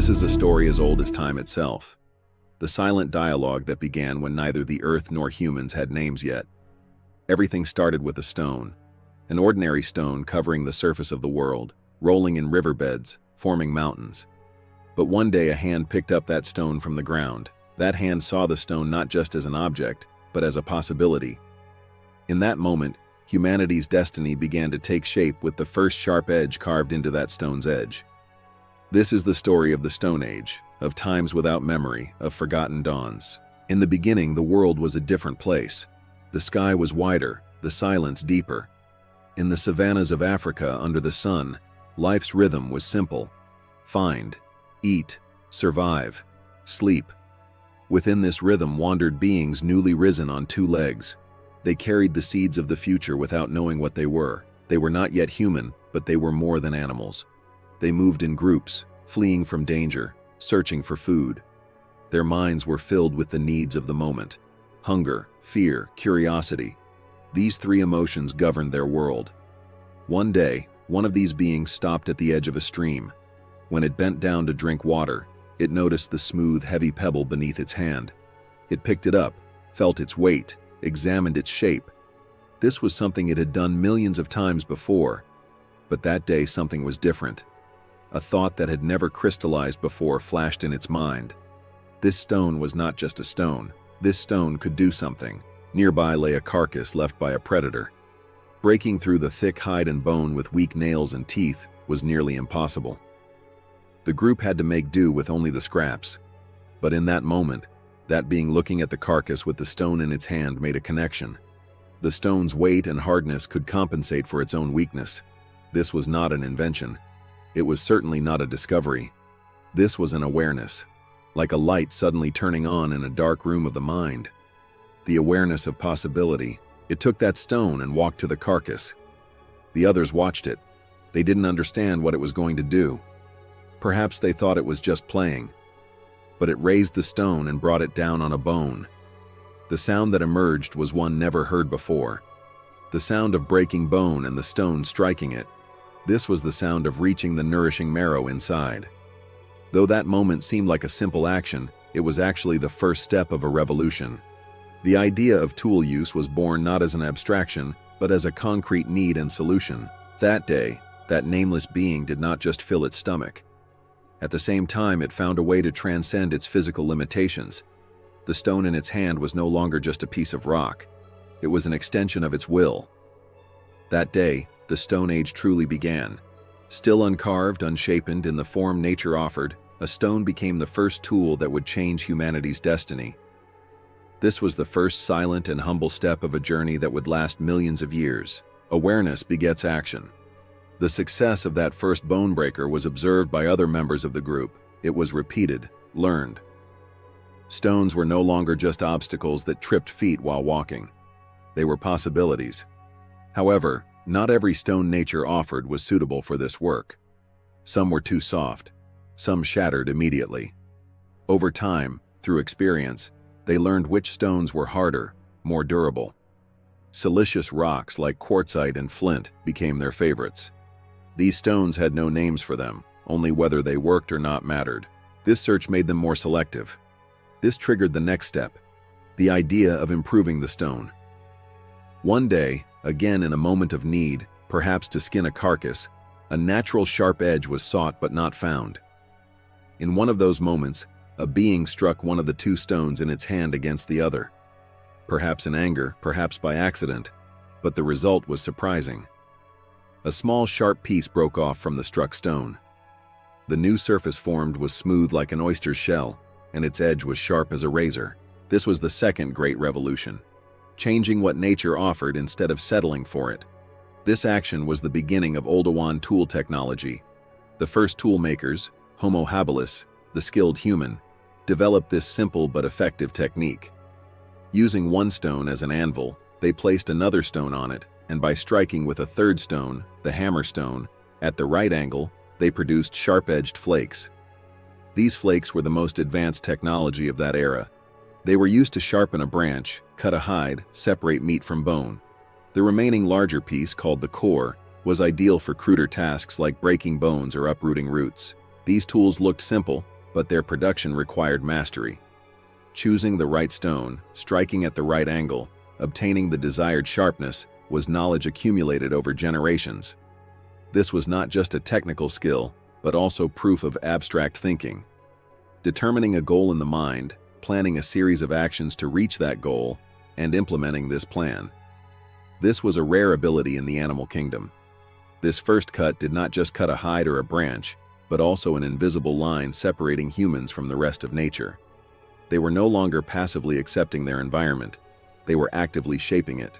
This is a story as old as time itself. The silent dialogue that began when neither the earth nor humans had names yet. Everything started with a stone, an ordinary stone covering the surface of the world, rolling in riverbeds, forming mountains. But one day a hand picked up that stone from the ground. That hand saw the stone not just as an object, but as a possibility. In that moment, humanity's destiny began to take shape with the first sharp edge carved into that stone's edge. This is the story of the Stone Age, of times without memory, of forgotten dawns. In the beginning, the world was a different place. The sky was wider, the silence deeper. In the savannas of Africa under the sun, life's rhythm was simple. Find, eat, survive, sleep. Within this rhythm wandered beings newly risen on two legs. They carried the seeds of the future without knowing what they were. They were not yet human, but they were more than animals. They moved in groups, fleeing from danger, searching for food. Their minds were filled with the needs of the moment: hunger, fear, curiosity. These three emotions governed their world. One day, one of these beings stopped at the edge of a stream. When it bent down to drink water, it noticed the smooth, heavy pebble beneath its hand. It picked it up, felt its weight, examined its shape. This was something it had done millions of times before, but that day something was different. A thought that had never crystallized before flashed in its mind. This stone was not just a stone. This stone could do something. Nearby lay a carcass left by a predator. Breaking through the thick hide and bone with weak nails and teeth was nearly impossible. The group had to make do with only the scraps. But in that moment, that being looking at the carcass with the stone in its hand made a connection. The stone's weight and hardness could compensate for its own weakness. This was not an invention. It was certainly not a discovery. This was an awareness, like a light suddenly turning on in a dark room of the mind. The awareness of possibility. It took that stone and walked to the carcass. The others watched it. They didn't understand what it was going to do. Perhaps they thought it was just playing. But it raised the stone and brought it down on a bone. The sound that emerged was one never heard before. The sound of breaking bone and the stone striking it. This was the sound of reaching the nourishing marrow inside. Though that moment seemed like a simple action, it was actually the first step of a revolution. The idea of tool use was born not as an abstraction, but as a concrete need and solution. That day, that nameless being did not just fill its stomach. At the same time, it found a way to transcend its physical limitations. The stone in its hand was no longer just a piece of rock. It was an extension of its will. That day, the Stone Age truly began. Still uncarved, unshapen in the form nature offered, a stone became the first tool that would change humanity's destiny. This was the first silent and humble step of a journey that would last millions of years. Awareness begets action. The success of that first bone breaker was observed by other members of the group. It was repeated, learned. Stones were no longer just obstacles that tripped feet while walking. They were possibilities. However, not every stone nature offered was suitable for this work. Some were too soft. Some shattered immediately. Over time, through experience, they learned which stones were harder, more durable. Silicious rocks like quartzite and flint became their favorites. These stones had no names for them, only whether they worked or not mattered. This search made them more selective. This triggered the next step, the idea of improving the stone. One day, again in a moment of need, perhaps to skin a carcass, a natural sharp edge was sought but not found. In one of those moments, a being struck one of the two stones in its hand against the other. Perhaps in anger, perhaps by accident, but the result was surprising. A small sharp piece broke off from the struck stone. The new surface formed was smooth like an oyster's shell, and its edge was sharp as a razor. This was the second great revolution, changing what nature offered instead of settling for it. This action was the beginning of Oldowan tool technology. The first tool makers, Homo habilis, the skilled human, developed this simple but effective technique. Using one stone as an anvil, they placed another stone on it, and by striking with a third stone, the hammer stone, at the right angle, they produced sharp-edged flakes. These flakes were the most advanced technology of that era. They were used to sharpen a branch, cut a hide, separate meat from bone. The remaining larger piece, called the core, was ideal for cruder tasks like breaking bones or uprooting roots. These tools looked simple, but their production required mastery. Choosing the right stone, striking at the right angle, obtaining the desired sharpness was knowledge accumulated over generations. This was not just a technical skill, but also proof of abstract thinking. Determining a goal in the mind, planning a series of actions to reach that goal, and implementing this plan. This was a rare ability in the animal kingdom. This first cut did not just cut a hide or a branch, but also an invisible line separating humans from the rest of nature. They were no longer passively accepting their environment, they were actively shaping it.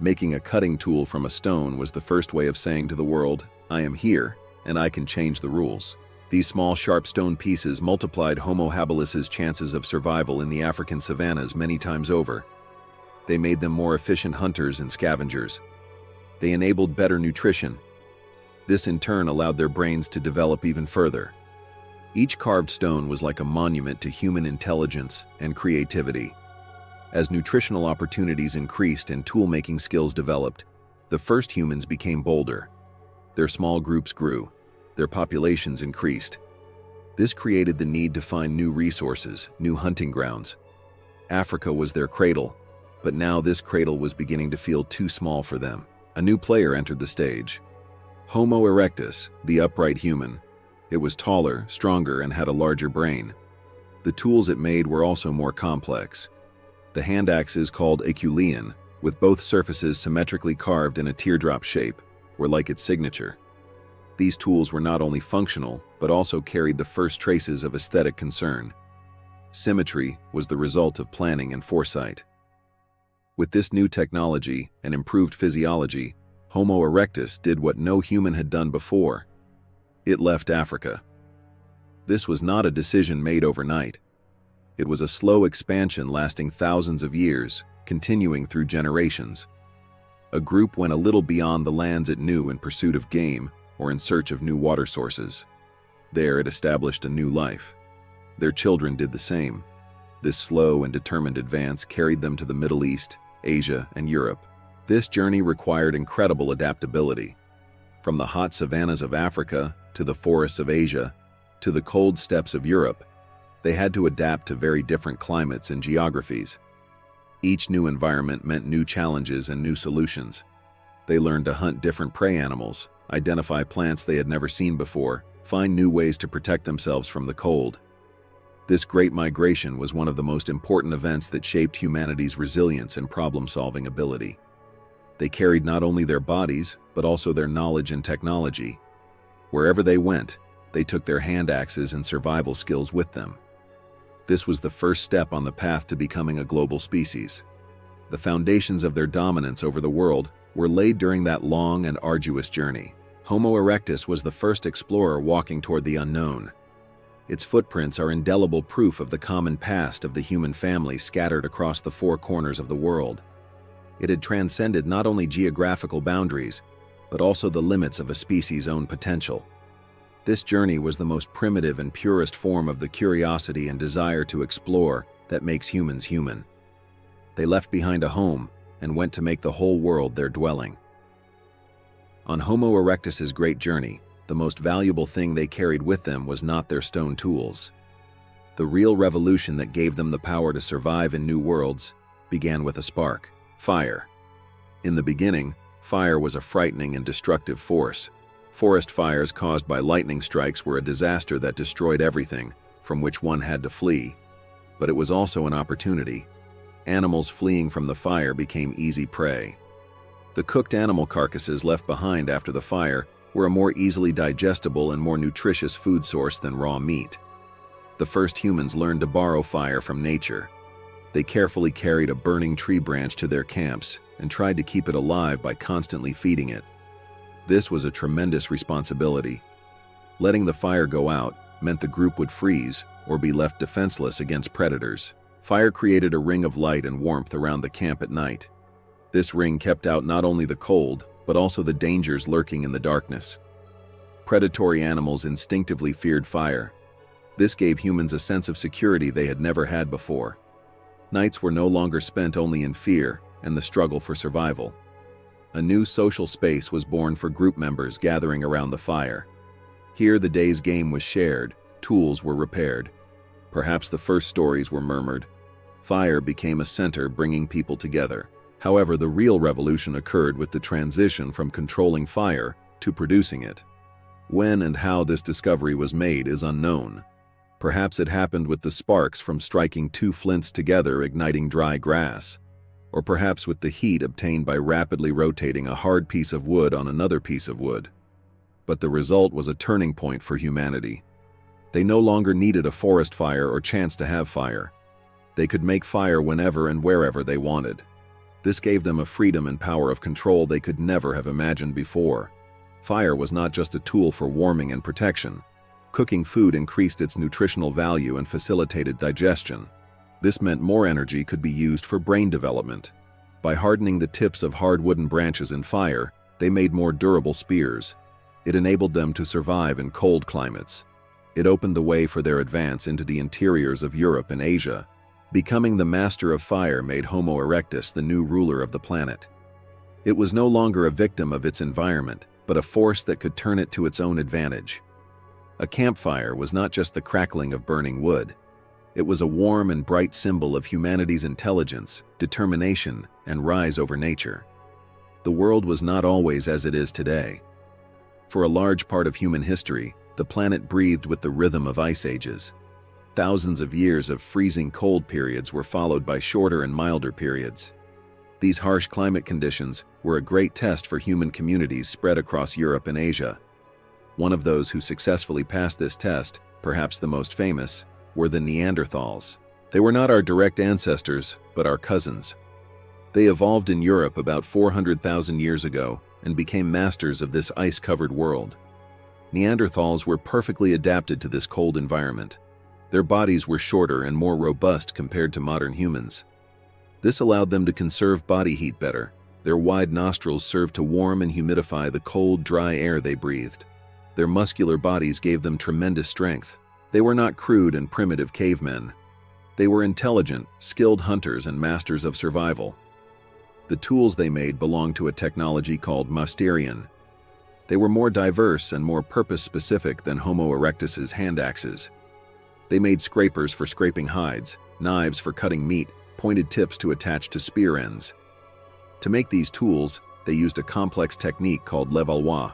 Making a cutting tool from a stone was the first way of saying to the world, "I am here, and I can change the rules." These small, sharp stone pieces multiplied Homo habilis' chances of survival in the African savannas many times over. They made them more efficient hunters and scavengers. They enabled better nutrition. This in turn allowed their brains to develop even further. Each carved stone was like a monument to human intelligence and creativity. As nutritional opportunities increased and tool-making skills developed, the first humans became bolder. Their small groups grew. Their populations increased. This created the need to find new resources, new hunting grounds. Africa was their cradle, but now this cradle was beginning to feel too small for them. A new player entered the stage. Homo erectus, the upright human. It was taller, stronger, and had a larger brain. The tools it made were also more complex. The hand axes, called aculean, with both surfaces symmetrically carved in a teardrop shape, were like its signature. These tools were not only functional, but also carried the first traces of aesthetic concern. Symmetry was the result of planning and foresight. With this new technology and improved physiology, Homo erectus did what no human had done before. It left Africa. This was not a decision made overnight. It was a slow expansion lasting thousands of years, continuing through generations. A group went a little beyond the lands it knew in pursuit of game or in search of new water sources. There it established a new life. Their children did the same. This slow and determined advance carried them to the Middle East, Asia, and Europe. This journey required incredible adaptability. From the hot savannas of Africa to the forests of Asia to the cold steppes of Europe, they had to adapt to very different climates and geographies. Each new environment meant new challenges and new solutions. They learned to hunt different prey animals, identify plants they had never seen before, find new ways to protect themselves from the cold. This great migration was one of the most important events that shaped humanity's resilience and problem-solving ability. They carried not only their bodies, but also their knowledge and technology. Wherever they went, they took their hand axes and survival skills with them. This was the first step on the path to becoming a global species. The foundations of their dominance over the world were laid during that long and arduous journey. Homo erectus was the first explorer walking toward the unknown. Its footprints are indelible proof of the common past of the human family scattered across the four corners of the world. It had transcended not only geographical boundaries, but also the limits of a species' own potential. This journey was the most primitive and purest form of the curiosity and desire to explore that makes humans human. They left behind a home and went to make the whole world their dwelling. On Homo erectus's great journey, the most valuable thing they carried with them was not their stone tools. The real revolution that gave them the power to survive in new worlds began with a spark: fire. In the beginning, fire was a frightening and destructive force. Forest fires caused by lightning strikes were a disaster that destroyed everything, from which one had to flee. But it was also an opportunity. Animals fleeing from the fire became easy prey. The cooked animal carcasses left behind after the fire were a more easily digestible and more nutritious food source than raw meat. The first humans learned to borrow fire from nature. They carefully carried a burning tree branch to their camps and tried to keep it alive by constantly feeding it. This was a tremendous responsibility. Letting the fire go out meant the group would freeze or be left defenseless against predators. Fire created a ring of light and warmth around the camp at night. This ring kept out not only the cold, but also the dangers lurking in the darkness. Predatory animals instinctively feared fire. This gave humans a sense of security they had never had before. Nights were no longer spent only in fear and the struggle for survival. A new social space was born for group members gathering around the fire. Here the day's game was shared, tools were repaired. Perhaps the first stories were murmured. Fire became a center bringing people together. However, the real revolution occurred with the transition from controlling fire to producing it. When and how this discovery was made is unknown. Perhaps it happened with the sparks from striking two flints together igniting dry grass, or perhaps with the heat obtained by rapidly rotating a hard piece of wood on another piece of wood. But the result was a turning point for humanity. They no longer needed a forest fire or chance to have fire. They could make fire whenever and wherever they wanted. This gave them a freedom and power of control they could never have imagined before. Fire was not just a tool for warming and protection. Cooking food increased its nutritional value and facilitated digestion. This meant more energy could be used for brain development. By hardening the tips of hard wooden branches in fire, they made more durable spears. It enabled them to survive in cold climates. It opened the way for their advance into the interiors of Europe and Asia. Becoming the master of fire made Homo erectus the new ruler of the planet. It was no longer a victim of its environment, but a force that could turn it to its own advantage. A campfire was not just the crackling of burning wood. It was a warm and bright symbol of humanity's intelligence, determination, and rise over nature. The world was not always as it is today. For a large part of human history, the planet breathed with the rhythm of ice ages. Thousands of years of freezing cold periods were followed by shorter and milder periods. These harsh climate conditions were a great test for human communities spread across Europe and Asia. One of those who successfully passed this test, perhaps the most famous, were the Neanderthals. They were not our direct ancestors, but our cousins. They evolved in Europe about 400,000 years ago and became masters of this ice-covered world. Neanderthals were perfectly adapted to this cold environment. Their bodies were shorter and more robust compared to modern humans. This allowed them to conserve body heat better. Their wide nostrils served to warm and humidify the cold, dry air they breathed. Their muscular bodies gave them tremendous strength. They were not crude and primitive cavemen. They were intelligent, skilled hunters and masters of survival. The tools they made belonged to a technology called Mousterian. They were more diverse and more purpose-specific than Homo erectus's hand axes. They made scrapers for scraping hides, knives for cutting meat, pointed tips to attach to spear ends. To make these tools, they used a complex technique called levallois.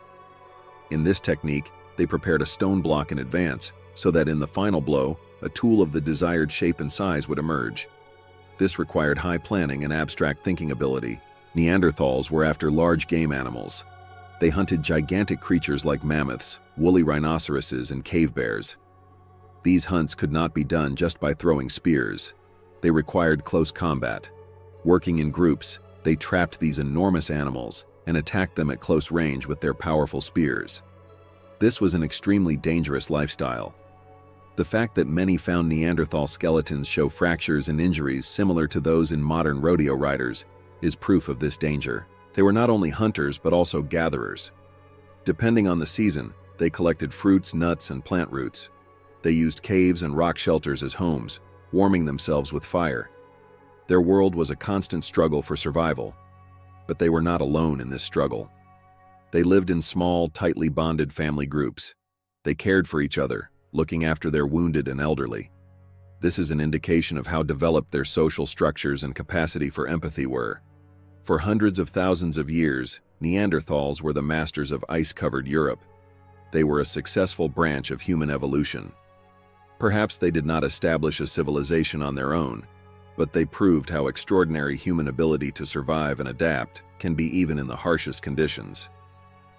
In this technique, they prepared a stone block in advance, so that in the final blow, a tool of the desired shape and size would emerge. This required high planning and abstract thinking ability. Neanderthals were after large game animals. They hunted gigantic creatures like mammoths, woolly rhinoceroses, and cave bears. These hunts could not be done just by throwing spears. They required close combat. Working in groups, they trapped these enormous animals and attacked them at close range with their powerful spears. This was an extremely dangerous lifestyle. The fact that many found Neanderthal skeletons show fractures and injuries similar to those in modern rodeo riders is proof of this danger. They were not only hunters but also gatherers. Depending on the season, they collected fruits, nuts, and plant roots. They used caves and rock shelters as homes, warming themselves with fire. Their world was a constant struggle for survival, but they were not alone in this struggle. They lived in small, tightly bonded family groups. They cared for each other, looking after their wounded and elderly. This is an indication of how developed their social structures and capacity for empathy were. For hundreds of thousands of years, Neanderthals were the masters of ice-covered Europe. They were a successful branch of human evolution. Perhaps they did not establish a civilization on their own, but they proved how extraordinary human ability to survive and adapt can be even in the harshest conditions.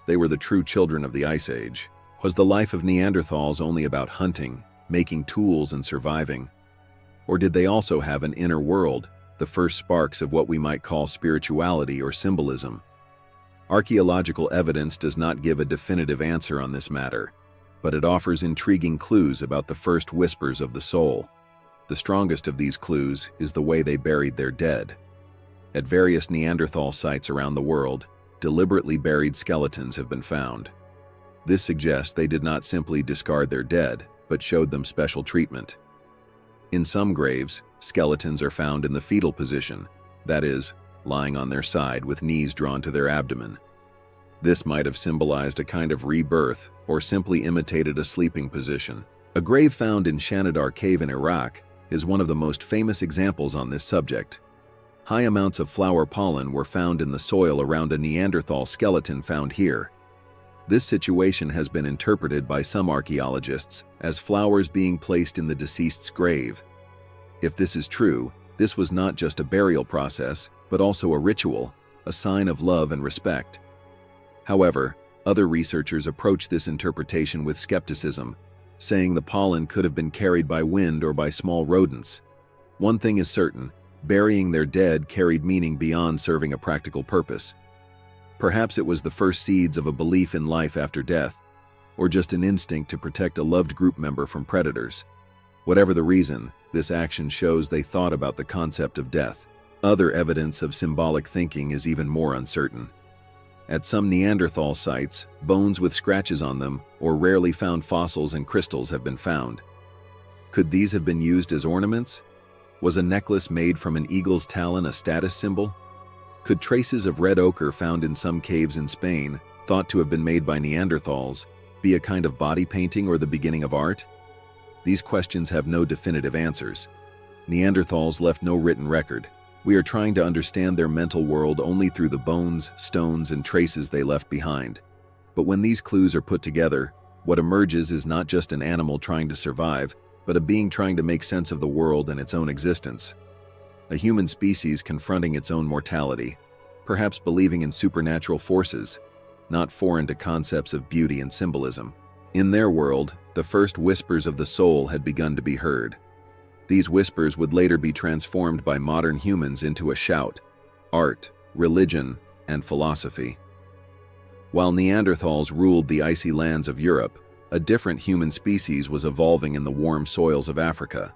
They were the true children of the Ice Age. Was the life of Neanderthals only about hunting, making tools, and surviving? Or did they also have an inner world, the first sparks of what we might call spirituality or symbolism? Archaeological evidence does not give a definitive answer on this matter, but it offers intriguing clues about the first whispers of the soul. The strongest of these clues is the way they buried their dead. At various Neanderthal sites around the world, deliberately buried skeletons have been found. This suggests they did not simply discard their dead, but showed them special treatment. In some graves, skeletons are found in the fetal position, that is, lying on their side with knees drawn to their abdomen. This might have symbolized a kind of rebirth or simply imitated a sleeping position. A grave found in Shanidar Cave in Iraq is one of the most famous examples on this subject. High amounts of flower pollen were found in the soil around a Neanderthal skeleton found here. This situation has been interpreted by some archaeologists as flowers being placed in the deceased's grave. If this is true, this was not just a burial process, but also a ritual, a sign of love and respect. However, other researchers approach this interpretation with skepticism, saying the pollen could have been carried by wind or by small rodents. One thing is certain, burying their dead carried meaning beyond serving a practical purpose. Perhaps it was the first seeds of a belief in life after death, or just an instinct to protect a loved group member from predators. Whatever the reason, this action shows they thought about the concept of death. Other evidence of symbolic thinking is even more uncertain. At some Neanderthal sites, bones with scratches on them or rarely found fossils and crystals have been found. Could these have been used as ornaments? Was a necklace made from an eagle's talon a status symbol? Could traces of red ochre found in some caves in Spain, thought to have been made by Neanderthals, be a kind of body painting or the beginning of art? These questions have no definitive answers. Neanderthals left no written record. We are trying to understand their mental world only through the bones, stones, and traces they left behind. But when these clues are put together, what emerges is not just an animal trying to survive, but a being trying to make sense of the world and its own existence. A human species confronting its own mortality, perhaps believing in supernatural forces, not foreign to concepts of beauty and symbolism. In their world, the first whispers of the soul had begun to be heard. These whispers would later be transformed by modern humans into a shout: art, religion, and philosophy. While Neanderthals ruled the icy lands of Europe, a different human species was evolving in the warm soils of Africa.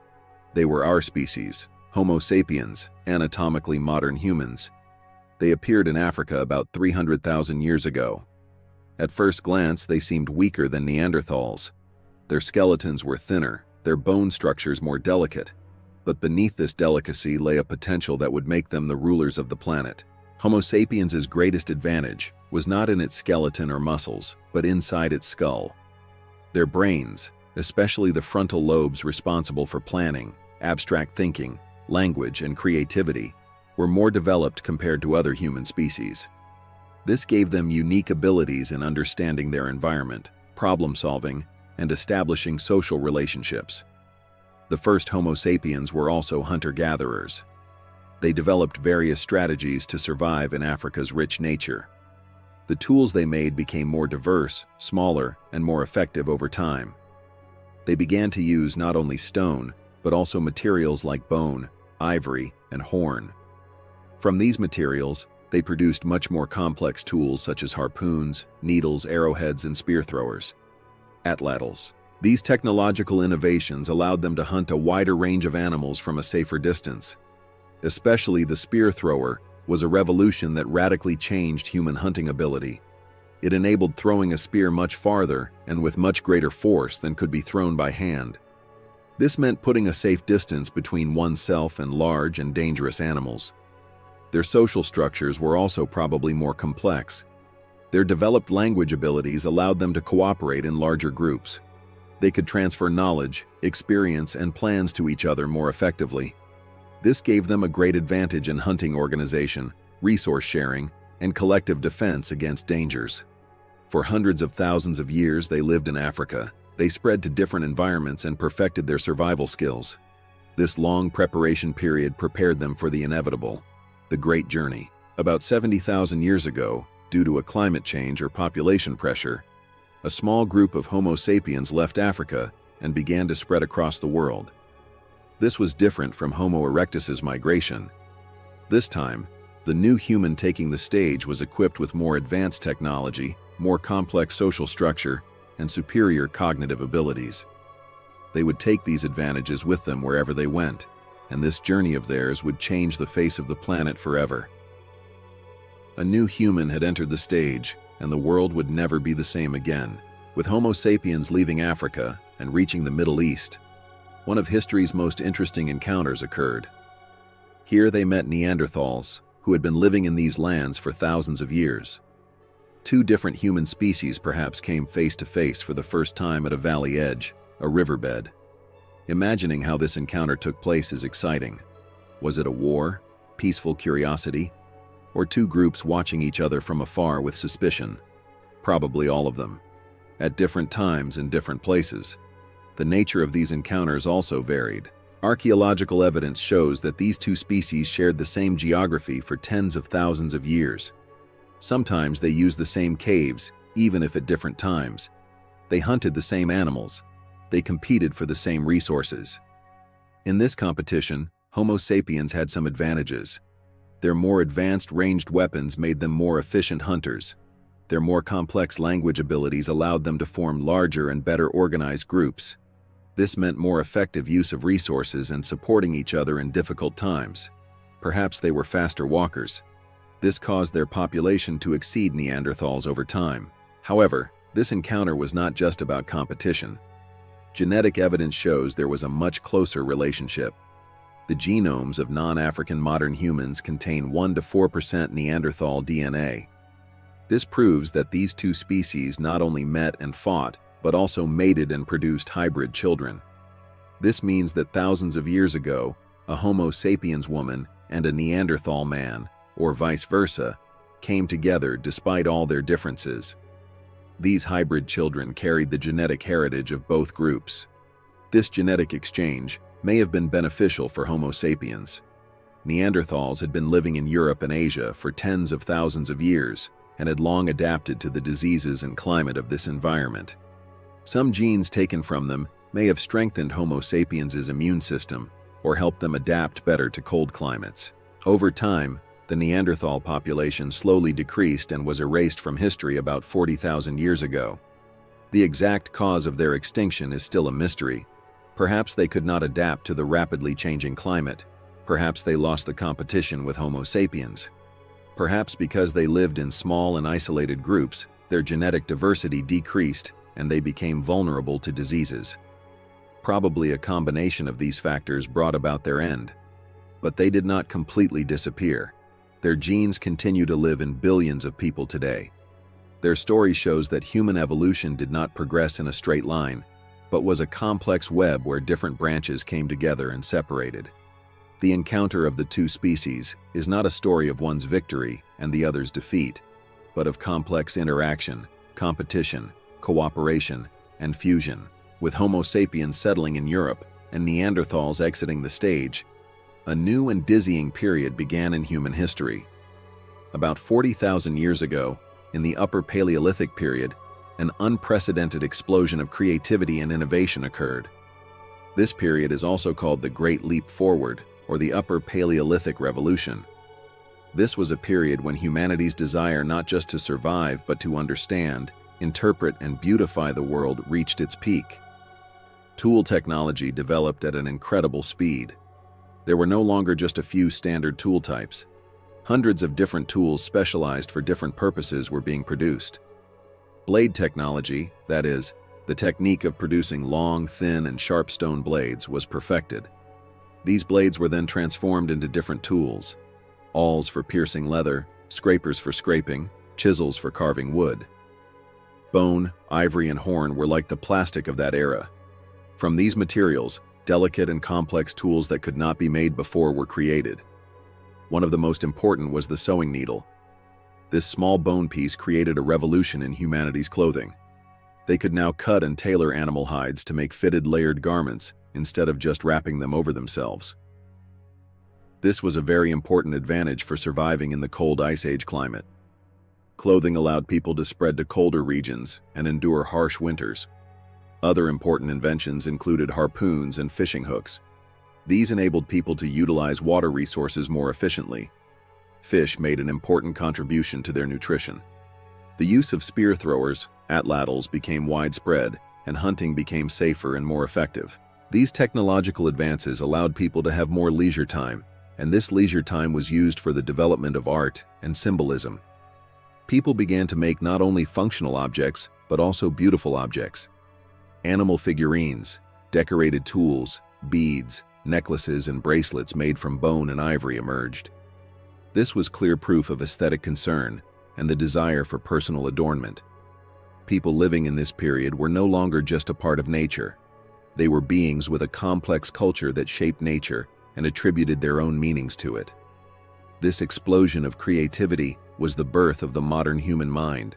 They were our species, Homo sapiens, anatomically modern humans. They appeared in Africa about 300,000 years ago. At first glance, they seemed weaker than Neanderthals. Their skeletons were thinner, their bone structures more delicate. But beneath this delicacy lay a potential that would make them the rulers of the planet. Homo sapiens' greatest advantage was not in its skeleton or muscles, but inside its skull. Their brains, especially the frontal lobes responsible for planning, abstract thinking, language, and creativity, were more developed compared to other human species. This gave them unique abilities in understanding their environment, problem-solving, and establishing social relationships. The first Homo sapiens were also hunter-gatherers. They developed various strategies to survive in Africa's rich nature. The tools they made became more diverse, smaller, and more effective over time. They began to use not only stone, but also materials like bone, ivory, and horn. From these materials, they produced much more complex tools such as harpoons, needles, arrowheads, and spear throwers. Atlatls. These technological innovations allowed them to hunt a wider range of animals from a safer distance. Especially the spear thrower was a revolution that radically changed human hunting ability. It enabled throwing a spear much farther and with much greater force than could be thrown by hand. This meant putting a safe distance between oneself and large and dangerous animals. Their social structures were also probably more complex. Their developed language abilities allowed them to cooperate in larger groups. They could transfer knowledge, experience, and plans to each other more effectively. This gave them a great advantage in hunting organization, resource sharing, and collective defense against dangers. For hundreds of thousands of years they lived in Africa. They spread to different environments and perfected their survival skills. This long preparation period prepared them for the inevitable, the Great Journey. About 70,000 years ago, due to a climate change or population pressure, a small group of Homo sapiens left Africa and began to spread across the world. This was different from Homo erectus's migration. This time, the new human taking the stage was equipped with more advanced technology, more complex social structure, and superior cognitive abilities. They would take these advantages with them wherever they went, and this journey of theirs would change the face of the planet forever. A new human had entered the stage, and the world would never be the same again. With Homo sapiens leaving Africa and reaching the Middle East, one of history's most interesting encounters occurred. Here they met Neanderthals, who had been living in these lands for thousands of years. Two different human species perhaps came face to face for the first time at a valley edge, a riverbed. Imagining how this encounter took place is exciting. Was it a war, peaceful curiosity, or two groups watching each other from afar with suspicion? Probably all of them. At different times and different places. The nature of these encounters also varied. Archaeological evidence shows that these two species shared the same geography for tens of thousands of years. Sometimes they used the same caves, even if at different times. They hunted the same animals. They competed for the same resources. In this competition, Homo sapiens had some advantages. Their more advanced ranged weapons made them more efficient hunters. Their more complex language abilities allowed them to form larger and better organized groups. This meant more effective use of resources and supporting each other in difficult times. Perhaps they were faster walkers. This caused their population to exceed Neanderthals over time. However, this encounter was not just about competition. Genetic evidence shows there was a much closer relationship. The genomes of non-African modern humans contain 1 to 4% Neanderthal DNA. This proves that these two species not only met and fought, but also mated and produced hybrid children. This means that thousands of years ago, a Homo sapiens woman and a Neanderthal man, or vice versa, came together despite all their differences. These hybrid children carried the genetic heritage of both groups. This genetic exchange may have been beneficial for Homo sapiens. Neanderthals had been living in Europe and Asia for tens of thousands of years and had long adapted to the diseases and climate of this environment. Some genes taken from them may have strengthened Homo sapiens' immune system or helped them adapt better to cold climates. Over time, the Neanderthal population slowly decreased and was erased from history about 40,000 years ago. The exact cause of their extinction is still a mystery. Perhaps they could not adapt to the rapidly changing climate. Perhaps they lost the competition with Homo sapiens. Perhaps because they lived in small and isolated groups, their genetic diversity decreased and they became vulnerable to diseases. Probably a combination of these factors brought about their end. But they did not completely disappear. Their genes continue to live in billions of people today. Their story shows that human evolution did not progress in a straight line, but was a complex web where different branches came together and separated. The encounter of the two species is not a story of one's victory and the other's defeat, but of complex interaction, competition, cooperation, and fusion. With Homo sapiens settling in Europe and Neanderthals exiting the stage, a new and dizzying period began in human history. About 40,000 years ago, in the Upper Paleolithic period, an unprecedented explosion of creativity and innovation occurred. This period is also called the Great Leap Forward, or the Upper Paleolithic Revolution. This was a period when humanity's desire not just to survive but to understand, interpret, and beautify the world reached its peak. Tool technology developed at an incredible speed. There were no longer just a few standard tool types. Hundreds of different tools specialized for different purposes were being produced. Blade technology, that is, the technique of producing long, thin, and sharp stone blades, was perfected. These blades were then transformed into different tools: awls for piercing leather, scrapers for scraping, chisels for carving wood. Bone, ivory, and horn were like the plastic of that era. From these materials, delicate and complex tools that could not be made before were created. One of the most important was the sewing needle. This small bone piece created a revolution in humanity's clothing. They could now cut and tailor animal hides to make fitted layered garments instead of just wrapping them over themselves. This was a very important advantage for surviving in the cold Ice Age climate. Clothing allowed people to spread to colder regions and endure harsh winters. Other important inventions included harpoons and fishing hooks. These enabled people to utilize water resources more efficiently. Fish made an important contribution to their nutrition. The use of spear throwers, atlatls, became widespread, and hunting became safer and more effective. These technological advances allowed people to have more leisure time, and this leisure time was used for the development of art and symbolism. People began to make not only functional objects, but also beautiful objects. Animal figurines, decorated tools, beads, necklaces, and bracelets made from bone and ivory emerged. This was clear proof of aesthetic concern, and the desire for personal adornment. People living in this period were no longer just a part of nature. They were beings with a complex culture that shaped nature and attributed their own meanings to it. This explosion of creativity was the birth of the modern human mind.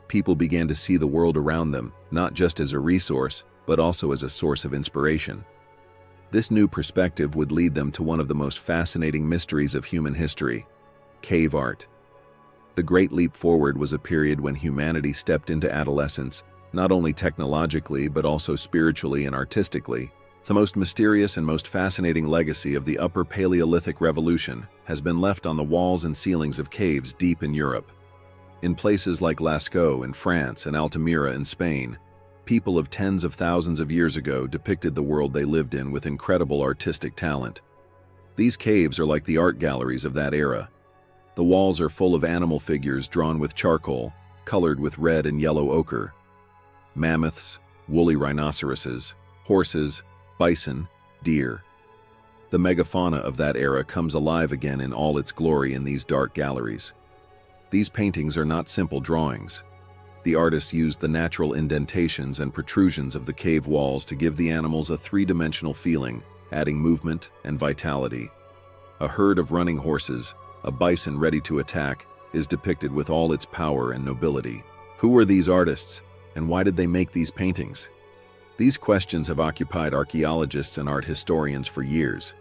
People began to see the world around them not just as a resource, but also as a source of inspiration. This new perspective would lead them to one of the most fascinating mysteries of human history: cave art. The Great Leap Forward was a period when humanity stepped into adolescence, not only technologically but also spiritually and artistically. The most mysterious and most fascinating legacy of the Upper Paleolithic Revolution has been left on the walls and ceilings of caves deep in Europe. In places like Lascaux in France and Altamira in Spain, people of tens of thousands of years ago depicted the world they lived in with incredible artistic talent. These caves are like the art galleries of that era. The walls are full of animal figures drawn with charcoal, colored with red and yellow ochre. Mammoths, woolly rhinoceroses, horses, bison, deer. The megafauna of that era comes alive again in all its glory in these dark galleries. These paintings are not simple drawings. The artists used the natural indentations and protrusions of the cave walls to give the animals a three-dimensional feeling, adding movement and vitality. A herd of running horses, a bison ready to attack, is depicted with all its power and nobility. Who were these artists, and why did they make these paintings? These questions have occupied archaeologists and art historians for years.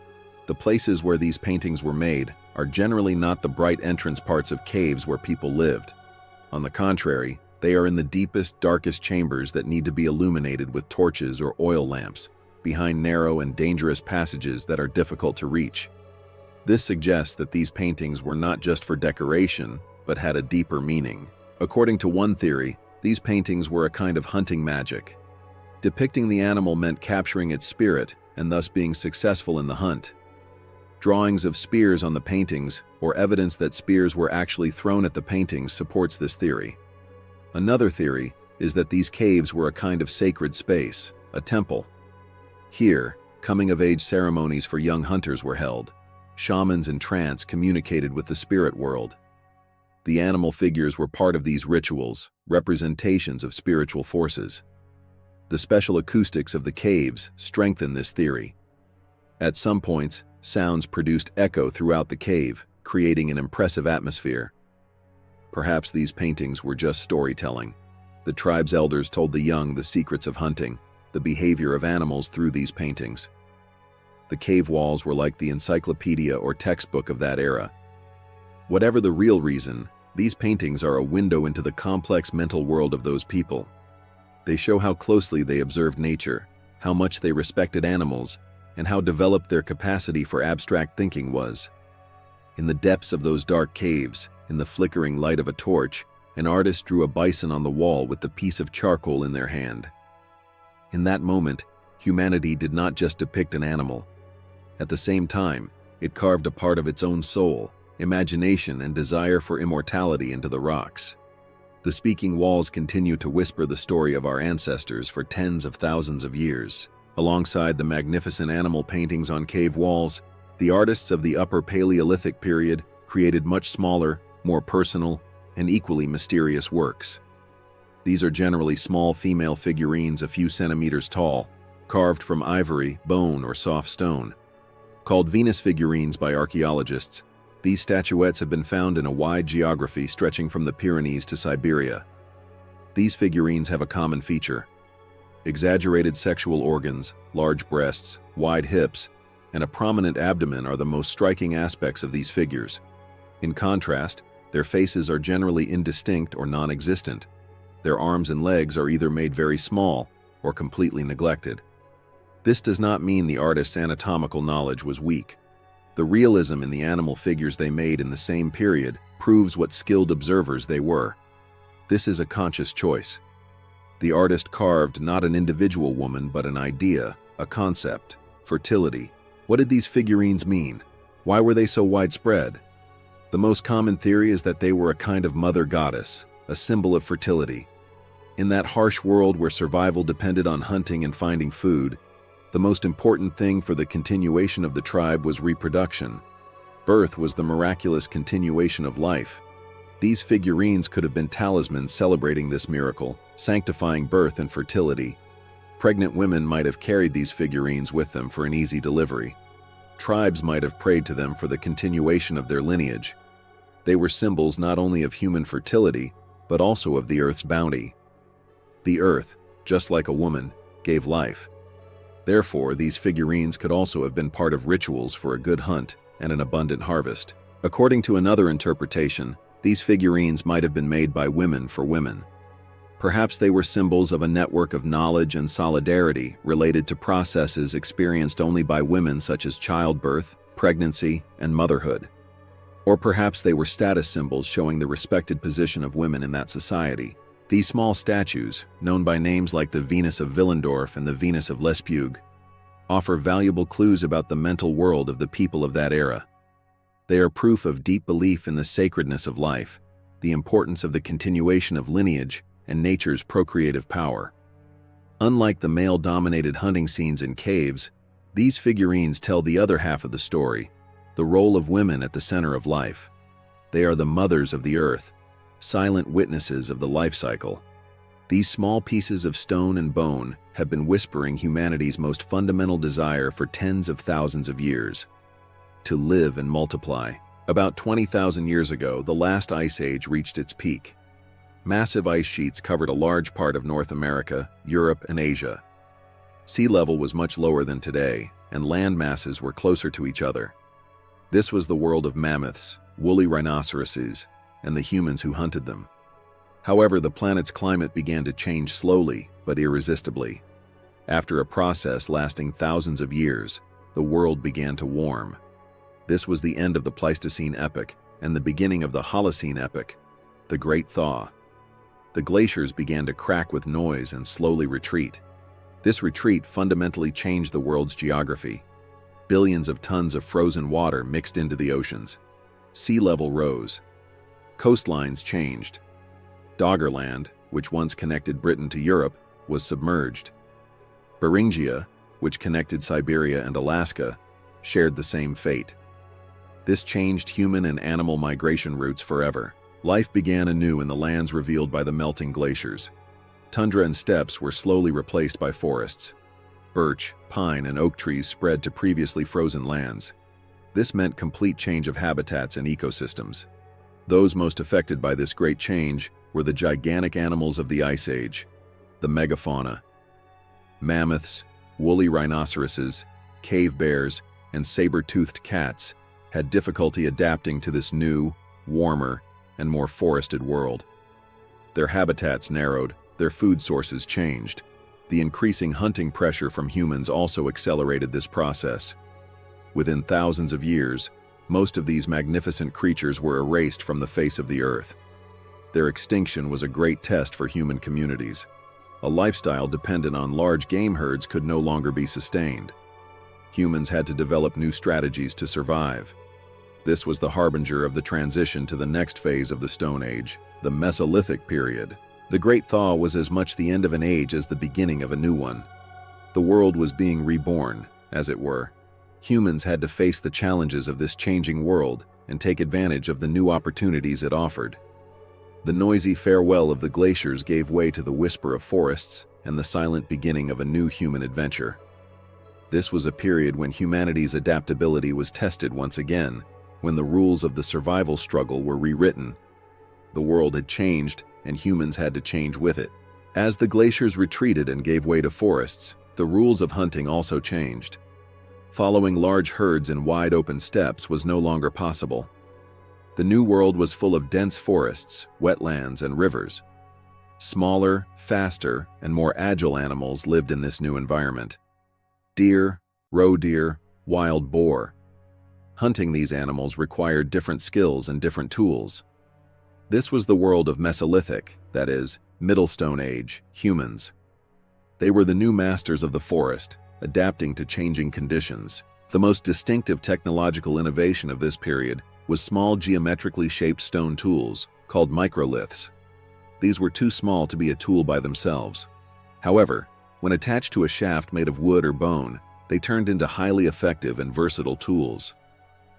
The places where these paintings were made are generally not the bright entrance parts of caves where people lived. On the contrary, they are in the deepest, darkest chambers that need to be illuminated with torches or oil lamps, behind narrow and dangerous passages that are difficult to reach. This suggests that these paintings were not just for decoration, but had a deeper meaning. According to one theory, these paintings were a kind of hunting magic. Depicting the animal meant capturing its spirit and thus being successful in the hunt. Drawings of spears on the paintings, or evidence that spears were actually thrown at the paintings, supports this theory. Another theory is that these caves were a kind of sacred space, a temple. Here, coming-of-age ceremonies for young hunters were held. Shamans in trance communicated with the spirit world. The animal figures were part of these rituals, representations of spiritual forces. The special acoustics of the caves strengthen this theory. At some points, sounds produced echo throughout the cave, creating an impressive atmosphere. Perhaps these paintings were just storytelling. The tribe's elders told the young the secrets of hunting, the behavior of animals through these paintings. The cave walls were like the encyclopedia or textbook of that era. Whatever the real reason, these paintings are a window into the complex mental world of those people. They show how closely they observed nature, how much they respected animals, and how developed their capacity for abstract thinking was. In the depths of those dark caves, in the flickering light of a torch, an artist drew a bison on the wall with the piece of charcoal in their hand. In that moment, humanity did not just depict an animal. At the same time, it carved a part of its own soul, imagination, and desire for immortality into the rocks. The speaking walls continue to whisper the story of our ancestors for tens of thousands of years. Alongside the magnificent animal paintings on cave walls, the artists of the Upper Paleolithic period created much smaller, more personal, and equally mysterious works. These are generally small female figurines a few centimeters tall, carved from ivory, bone, or soft stone. Called Venus figurines by archaeologists, these statuettes have been found in a wide geography stretching from the Pyrenees to Siberia. These figurines have a common feature. Exaggerated sexual organs, large breasts, wide hips, and a prominent abdomen are the most striking aspects of these figures. In contrast, their faces are generally indistinct or non-existent. Their arms and legs are either made very small or completely neglected. This does not mean the artist's anatomical knowledge was weak. The realism in the animal figures they made in the same period proves what skilled observers they were. This is a conscious choice. The artist carved not an individual woman but an idea, a concept, fertility. What did these figurines mean? Why were they so widespread? The most common theory is that they were a kind of mother goddess, a symbol of fertility. In that harsh world where survival depended on hunting and finding food, the most important thing for the continuation of the tribe was reproduction. Birth was the miraculous continuation of life. These figurines could have been talismans celebrating this miracle, sanctifying birth and fertility. Pregnant women might have carried these figurines with them for an easy delivery. Tribes might have prayed to them for the continuation of their lineage. They were symbols not only of human fertility, but also of the earth's bounty. The earth, just like a woman, gave life. Therefore, these figurines could also have been part of rituals for a good hunt and an abundant harvest. According to another interpretation, these figurines might have been made by women for women. Perhaps they were symbols of a network of knowledge and solidarity related to processes experienced only by women such as childbirth, pregnancy, and motherhood. Or perhaps they were status symbols showing the respected position of women in that society. These small statues, known by names like the Venus of Willendorf and the Venus of Lespugue, offer valuable clues about the mental world of the people of that era. They are proof of deep belief in the sacredness of life, the importance of the continuation of lineage, and nature's procreative power. Unlike the male-dominated hunting scenes in caves, these figurines tell the other half of the story, the role of women at the center of life. They are the mothers of the earth, silent witnesses of the life cycle. These small pieces of stone and bone have been whispering humanity's most fundamental desire for tens of thousands of years: to live and multiply. About 20,000 years ago, the last ice age reached its peak. Massive ice sheets covered a large part of North America, Europe, and Asia. Sea level was much lower than today, and land masses were closer to each other. This was the world of mammoths, woolly rhinoceroses, and the humans who hunted them. However, the planet's climate began to change slowly but irresistibly. After a process lasting thousands of years, the world began to warm. This was the end of the Pleistocene epoch and the beginning of the Holocene epoch, the Great Thaw. The glaciers began to crack with noise and slowly retreat. This retreat fundamentally changed the world's geography. Billions of tons of frozen water mixed into the oceans. Sea level rose. Coastlines changed. Doggerland, which once connected Britain to Europe, was submerged. Beringia, which connected Siberia and Alaska, shared the same fate. This changed human and animal migration routes forever. Life began anew in the lands revealed by the melting glaciers. Tundra and steppes were slowly replaced by forests. Birch, pine, and oak trees spread to previously frozen lands. This meant complete change of habitats and ecosystems. Those most affected by this great change were the gigantic animals of the Ice Age, the megafauna. Mammoths, woolly rhinoceroses, cave bears, and saber-toothed cats had difficulty adapting to this new, warmer, and more forested world. Their habitats narrowed, their food sources changed. The increasing hunting pressure from humans also accelerated this process. Within thousands of years, most of these magnificent creatures were erased from the face of the earth. Their extinction was a great test for human communities. A lifestyle dependent on large game herds could no longer be sustained. Humans had to develop new strategies to survive. This was the harbinger of the transition to the next phase of the Stone Age, the Mesolithic period. The Great Thaw was as much the end of an age as the beginning of a new one. The world was being reborn, as it were. Humans had to face the challenges of this changing world and take advantage of the new opportunities it offered. The noisy farewell of the glaciers gave way to the whisper of forests and the silent beginning of a new human adventure. This was a period when humanity's adaptability was tested once again, when the rules of the survival struggle were rewritten. The world had changed, and humans had to change with it. As the glaciers retreated and gave way to forests, the rules of hunting also changed. Following large herds in wide-open steppes was no longer possible. The new world was full of dense forests, wetlands, and rivers. Smaller, faster, and more agile animals lived in this new environment. Deer, roe deer, wild boar. Hunting these animals required different skills and different tools. This was the world of Mesolithic, that is, Middle Stone Age, humans. They were the new masters of the forest, adapting to changing conditions. The most distinctive technological innovation of this period was small geometrically shaped stone tools, called microliths. These were too small to be a tool by themselves. However, when attached to a shaft made of wood or bone, they turned into highly effective and versatile tools.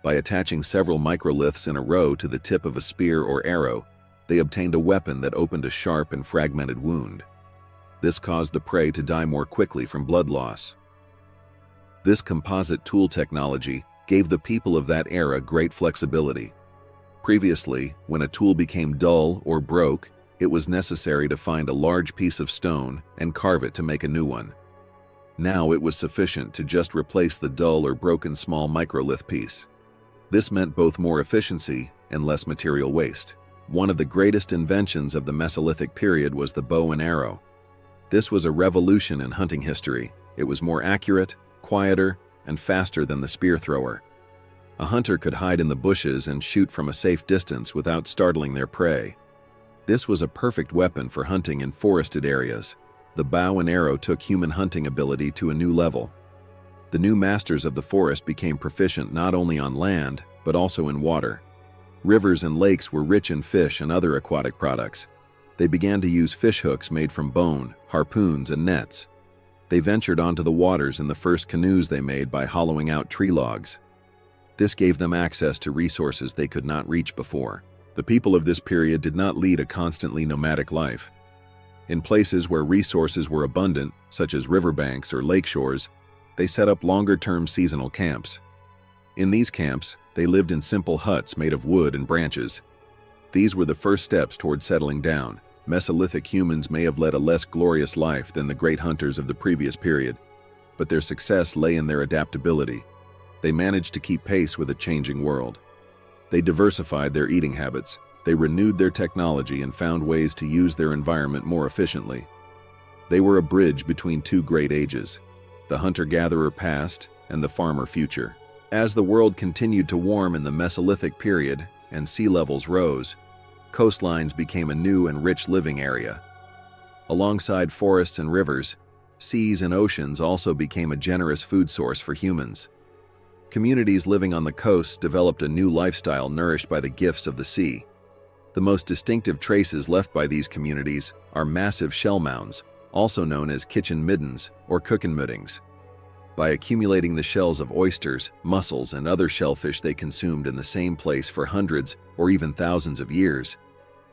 By attaching several microliths in a row to the tip of a spear or arrow, They obtained a weapon that opened a sharp and fragmented wound. This caused the prey to die more quickly from blood loss. This composite tool technology gave the people of that era great flexibility. Previously, when a tool became dull or broke, it was necessary to find a large piece of stone and carve it to make a new one. Now it was sufficient to just replace the dull or broken small microlith piece. This meant both more efficiency and less material waste. One of the greatest inventions of the Mesolithic period was the bow and arrow. This was a revolution in hunting history. It was more accurate, quieter, and faster than the spear thrower. A hunter could hide in the bushes and shoot from a safe distance without startling their prey. This was a perfect weapon for hunting in forested areas. The bow and arrow took human hunting ability to a new level. The new masters of the forest became proficient not only on land, but also in water. Rivers and lakes were rich in fish and other aquatic products. They began to use fish hooks made from bone, harpoons, and nets. They ventured onto the waters in the first canoes they made by hollowing out tree logs. This gave them access to resources they could not reach before. The people of this period did not lead a constantly nomadic life. In places where resources were abundant, such as riverbanks or lake shores, they set up longer-term seasonal camps. In these camps, they lived in simple huts made of wood and branches. These were the first steps toward settling down. Mesolithic humans may have led a less glorious life than the great hunters of the previous period, but their success lay in their adaptability. They managed to keep pace with a changing world. They diversified their eating habits. They renewed their technology and found ways to use their environment more efficiently. They were a bridge between two great ages, the hunter-gatherer past and the farmer future. As the world continued to warm in the Mesolithic period and sea levels rose, coastlines became a new and rich living area. Alongside forests and rivers, seas and oceans also became a generous food source for humans. Communities living on the coast developed a new lifestyle nourished by the gifts of the sea. The most distinctive traces left by these communities are massive shell mounds, also known as kitchen middens or kukkenmuddings. By accumulating the shells of oysters, mussels, and other shellfish they consumed in the same place for hundreds or even thousands of years,